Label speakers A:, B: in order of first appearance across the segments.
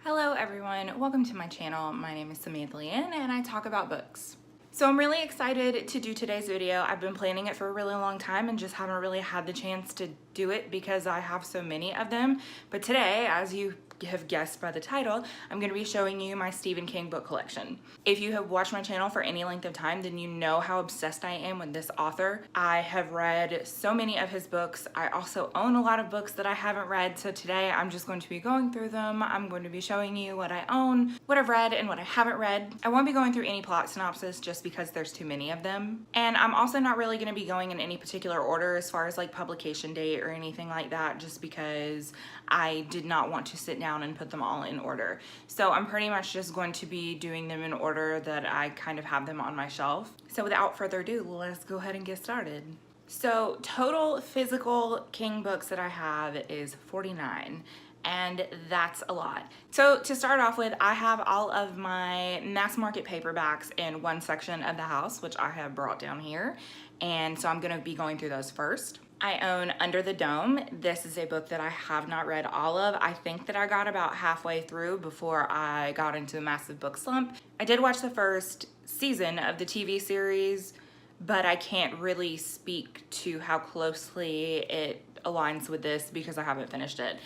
A: Hello everyone, welcome to my channel. My name is Samantha Leanne and I talk about books. So I'm really excited to do today's video. I've been planning it for a really long time and just haven't really had the chance to do it because I have so many of them. But today, as you have guessed by the title, I'm going to be showing you my Stephen King book collection. If you have watched my channel for any length of time, then you know how obsessed I am with this author. I have read so many of his books. I also own a lot of books that I haven't read, so today I'm just going to be going through them. I'm going to be showing you what I own, what I've read, and what I haven't read. I won't be going through any plot synopsis just because there's too many of them. And I'm also not really going to be going in any particular order as far as like publication date or anything like that, just because I did not want to sit down and put them all in order. So I'm pretty much just going to be doing them in order that I kind of have them on my shelf. So without further ado, let's go ahead and get started. So total physical King books that I have is 49. And that's a lot. So to start off with, I have all of my mass market paperbacks in one section of the house, which I have brought down here. And so I'm gonna be going through those first. I own Under the Dome. This is a book that I have not read all of. I think that I got about halfway through before I got into a massive book slump. I did watch the first season of the TV series, but I can't really speak to how closely it aligns with this because I haven't finished it.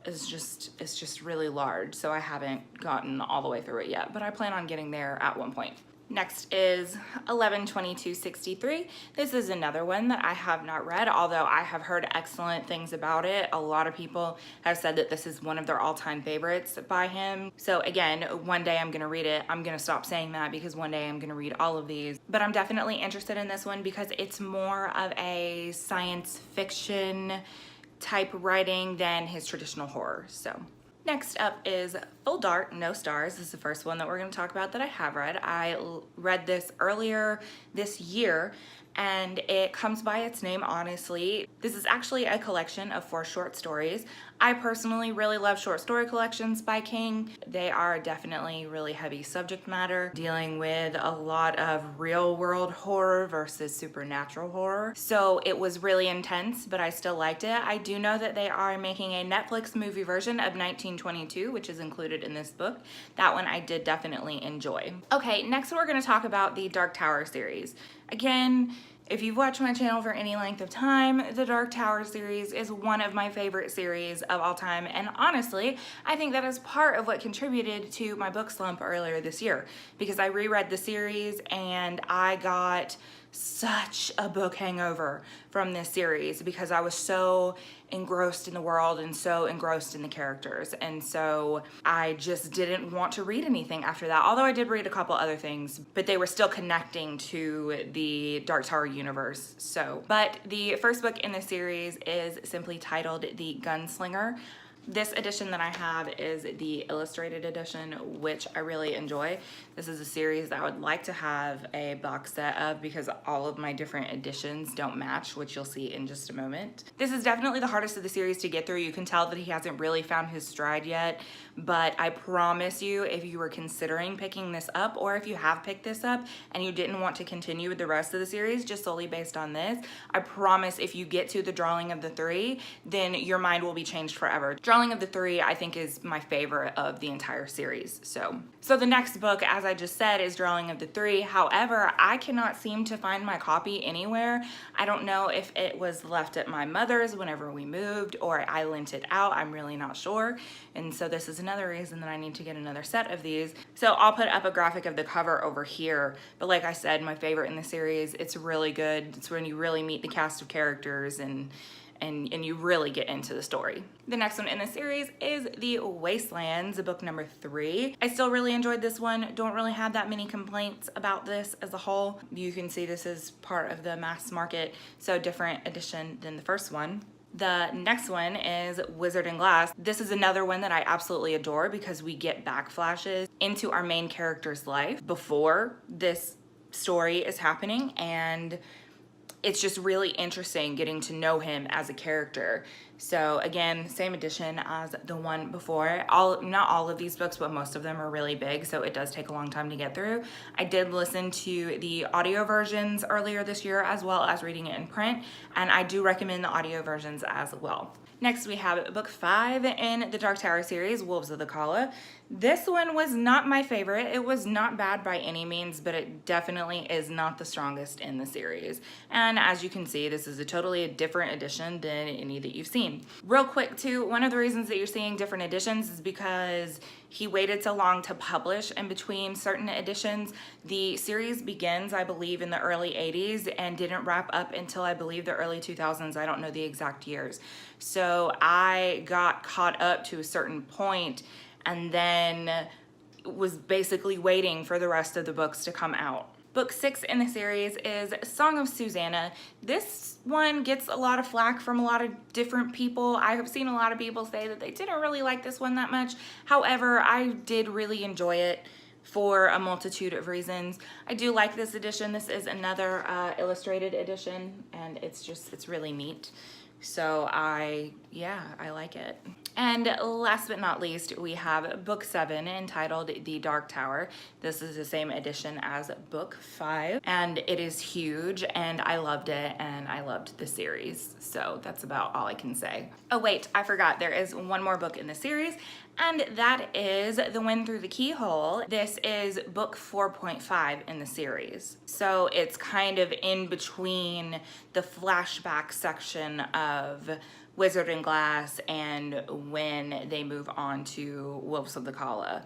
A: It's just really large, so I haven't gotten all the way through it yet, but I plan on getting there at one point. Next is 11/22/63. This is another one that I have not read, although I have heard excellent things about it. A lot of people have said that this is one of their all-time favorites by him. So again, one day I'm gonna read it. I'm gonna stop saying that because one day I'm gonna read all of these. But I'm definitely interested in this one because it's more of a science fiction type writing than his traditional horror. So next up is Full Dark, No Stars. This is the first one that we're going to talk about that I have read. I read this earlier this year and it comes by its name, honestly. This is actually a collection of 4 short stories. I personally really love short story collections by King. They are definitely really heavy subject matter, dealing with a lot of real world horror versus supernatural horror. So it was really intense, but I still liked it. I do know that they are making a Netflix movie version of 1922, which is included in this book. That one I did definitely enjoy. Okay, next we're gonna talk about the Dark Tower series. Again, if you've watched my channel for any length of time, the Dark Tower series is one of my favorite series of all time, and honestly, I think that is part of what contributed to my book slump earlier this year, because I reread the series and I got such a book hangover from this series because I was so engrossed in the world and so engrossed in the characters, and so I just didn't want to read anything after that, although I did read a couple other things, but they were still connecting to the Dark Tower universe. But the first book in the series is simply titled The Gunslinger. This edition that I have is the illustrated edition, which I really enjoy. This is a series that I would like to have a box set of because all of my different editions don't match, which you'll see in just a moment. This is definitely the hardest of the series to get through. You can tell that he hasn't really found his stride yet, but I promise you, if you were considering picking this up, or if you have picked this up and you didn't want to continue with the rest of the series just solely based on this, I promise if you get to the Drawing of the Three, then your mind will be changed forever. Drawing of the Three, I think, is my favorite of the entire series. So the next book, as I just said, is Drawing of the Three. However, I cannot seem to find my copy anywhere. I don't know if it was left at my mother's whenever we moved or I lent it out. I'm really not sure. And so this is another reason that I need to get another set of these. So I'll put up a graphic of the cover over here. But like I said, my favorite in the series, it's really good. It's when you really meet the cast of characters and you really get into the story. The next one in the series is The Wastelands, book number 3. I still really enjoyed this one. Don't really have that many complaints about this as a whole. You can see this is part of the mass market, so different edition than the first one. The next one is Wizard and Glass. This is another one that I absolutely adore because we get backflashes into our main character's life before this story is happening, and it's just really interesting getting to know him as a character. So again, same edition as the one before. Not all of these books, but most of them are really big, so it does take a long time to get through. I did listen to the audio versions earlier this year as well as reading it in print, and I do recommend the audio versions as well. Next we have book 5 in the Dark Tower series, Wolves of the Calla. This one was not my favorite. It was not bad by any means, but it definitely is not the strongest in the series. And as you can see, this is a totally different edition than any that you've seen. Real quick too, one of the reasons that you're seeing different editions is because he waited so long to publish in between certain editions. The series begins, I believe, in the early 80s and didn't wrap up until I believe the early 2000s. I don't know the exact years. So I got caught up to a certain point and then was basically waiting for the rest of the books to come out. Book 6 in the series is Song of Susanna. This one gets a lot of flack from a lot of different people. I have seen a lot of people say that they didn't really like this one that much. However, I did really enjoy it for a multitude of reasons. I do like this edition. This is another illustrated edition, and it's really neat. So I like it. And last but not least, we have book 7 entitled The Dark Tower. This is the same edition as book 5, and it is huge, and I loved it, and I loved the series. So that's about all I can say. Oh wait, I forgot, there is one more book in the series, and that is The Wind Through the Keyhole. This is book 4.5 in the series. So it's kind of in between the flashback section of Wizard and Glass and when they move on to Wolves of the Calla.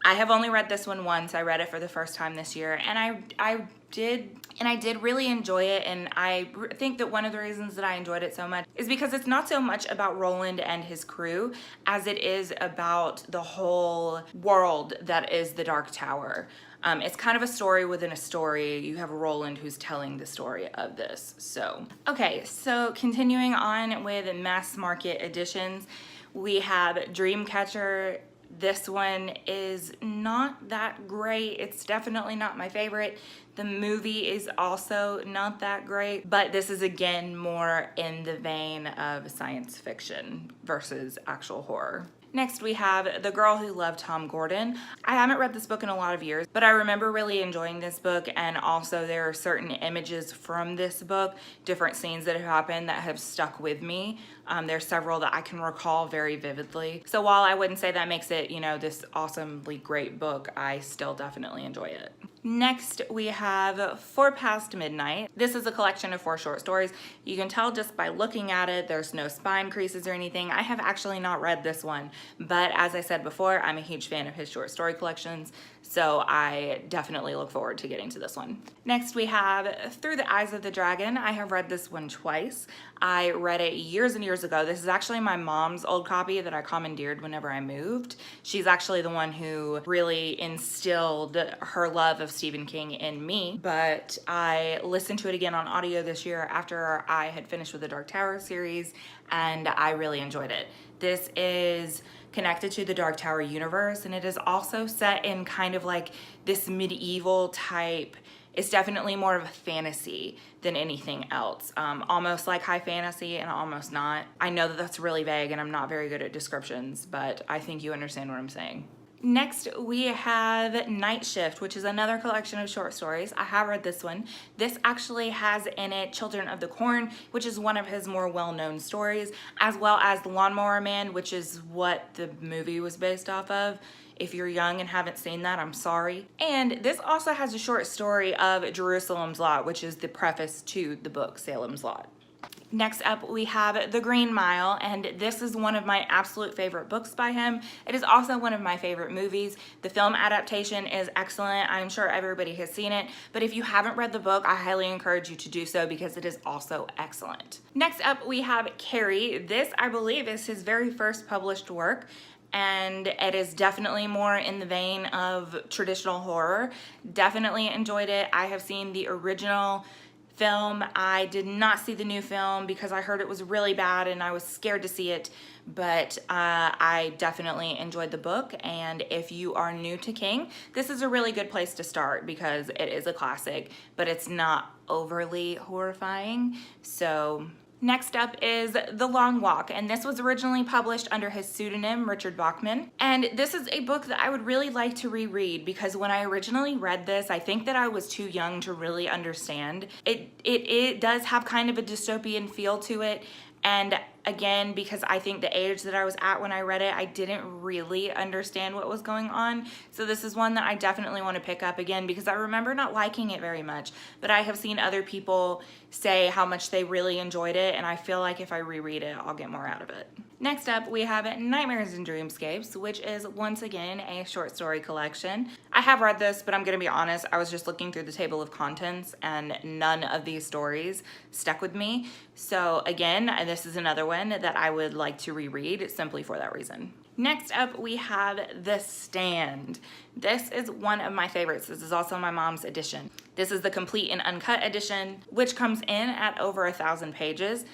A: I have only read this one once. I read it for the first time this year, and I did really enjoy it. And I think that one of the reasons that I enjoyed it so much is because it's not so much about Roland and his crew as it is about the whole world that is the Dark Tower. It's kind of a story within a story. You have Roland who's telling the story of this. So, okay, so continuing on with mass market editions, we have Dreamcatcher. This one is not that great. It's definitely not my favorite. The movie is also not that great, but this is again more in the vein of science fiction versus actual horror. Next we have The Girl Who Loved Tom Gordon. I haven't read this book in a lot of years, but I remember really enjoying this book, and also there are certain images from this book, different scenes that have happened that have stuck with me. There's several that I can recall very vividly. So while I wouldn't say that makes it, you know, this awesomely great book, I still definitely enjoy it. Next, we have 4 Past Midnight. This is a collection of 4 short stories. You can tell just by looking at it, there's no spine creases or anything. I have actually not read this one, but as I said before, I'm a huge fan of his short story collections, so I definitely look forward to getting to this one. Next, we have Through the Eyes of the Dragon. I have read this one twice. I read it years and years ago. This is actually my mom's old copy that I commandeered whenever I moved. She's actually the one who really instilled her love of Stephen King in me, but I listened to it again on audio this year after I had finished with the Dark Tower series, and I really enjoyed it. This is connected to the Dark Tower universe, and it is also set in kind of like this medieval type. It's definitely more of a fantasy than anything else. Almost like high fantasy and almost not. I know that that's really vague and I'm not very good at descriptions, but I think you understand what I'm saying. Next, we have Night Shift, which is another collection of short stories. I have read this one. This actually has in it Children of the Corn, which is one of his more well-known stories, as well as The Lawnmower Man, which is what the movie was based off of. If you're young and haven't seen that, I'm sorry. And this also has a short story of Jerusalem's Lot, which is the preface to the book Salem's Lot. Next up, we have The Green Mile, and this is one of my absolute favorite books by him. It is also one of my favorite movies. The film adaptation is excellent. I'm sure everybody has seen it, but if you haven't read the book, I highly encourage you to do so because it is also excellent. Next up, we have Carrie. This, I believe, is his very first published work, and it is definitely more in the vein of traditional horror. Definitely enjoyed it. I have seen the original film. I did not see the new film because I heard it was really bad and I was scared to see it, but I definitely enjoyed the book, and if you are new to King, this is a really good place to start because it is a classic, but it's not overly horrifying. So next up is The Long Walk, and this was originally published under his pseudonym, Richard Bachman. And this is a book that I would really like to reread because when I originally read this, I think that I was too young to really understand. It does have kind of a dystopian feel to it, and again, because I think the age that I was at when I read it, I didn't really understand what was going on. So this is one that I definitely want to pick up again, because I remember not liking it very much, but I have seen other people say how much they really enjoyed it, and I feel like if I reread it, I'll get more out of it. Next up, we have Nightmares and Dreamscapes, which is once again a short story collection. I have read this, but I'm gonna be honest, I was just looking through the table of contents and none of these stories stuck with me. So again, this is another one that I would like to reread simply for that reason. Next up, we have The Stand. This is one of my favorites. This is also my mom's edition. This is the complete and uncut edition, which comes in at over 1,000 pages.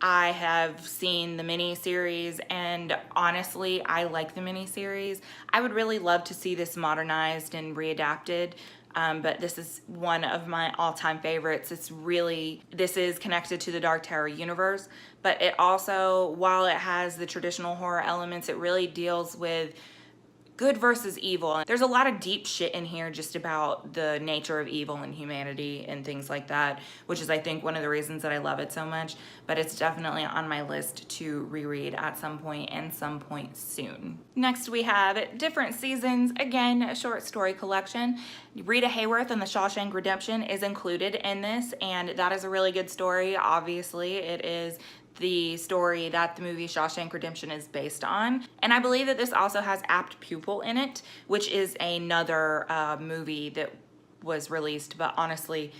A: I have seen the mini-series, and honestly, I like the mini-series. I would really love to see this modernized and readapted, but this is one of my all-time favorites. This is connected to the Dark Tower universe, but it also, while it has the traditional horror elements, it really deals with good versus evil. There's a lot of deep shit in here just about the nature of evil and humanity and things like that, which is, I think, one of the reasons that I love it so much, but it's definitely on my list to reread at some point and some point soon. Next, we have Different Seasons, again, a short story collection. Rita Hayworth and the Shawshank Redemption is included in this, and that is a really good story. Obviously, it is the story that the movie Shawshank Redemption is based on. And I believe that this also has Apt Pupil in it, which is another movie that was released, but honestly,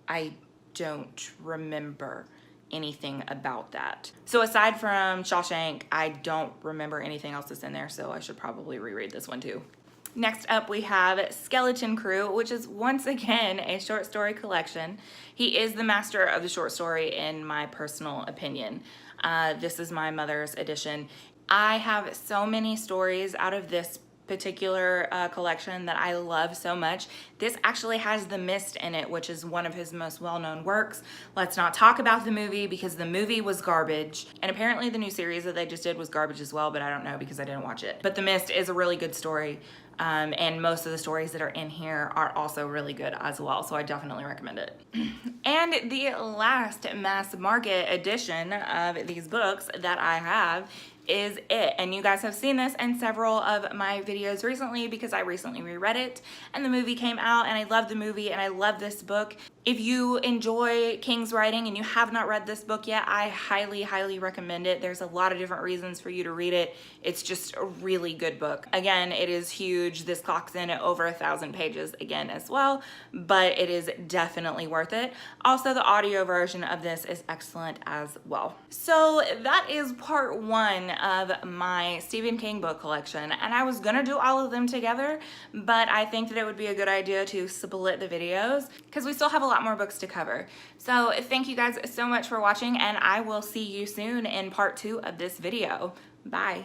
A: I don't remember anything about that. So aside from Shawshank, I don't remember anything else that's in there, so I should probably reread this one too. Next up, we have Skeleton Crew, which is once again a short story collection. He is the master of the short story in my personal opinion. This is my mother's edition. I have so many stories out of this particular collection that I love so much. This actually has The Mist in it, which is one of his most well-known works. Let's not talk about the movie because the movie was garbage, and apparently the new series that they just did was garbage as well, but I don't know because I didn't watch it. But The Mist is a really good story, and most of the stories that are in here are also really good as well, so I definitely recommend it. And the last mass market edition of these books that I have is It. And you guys have seen this in several of my videos recently because I recently reread it and the movie came out, and I love the movie and I love this book. If you enjoy King's writing and you have not read this book yet, I highly, highly recommend it. There's a lot of different reasons for you to read it. It's just a really good book. Again, it is huge. This clocks in at over 1,000 pages again as well, but it is definitely worth it. Also, the audio version of this is excellent as well. So that is part one of my Stephen King book collection, and I was gonna do all of them together, but I think that it would be a good idea to split the videos because we still have a lot more books to cover. So thank you guys so much for watching, and I will see you soon in part 2 of this video. Bye.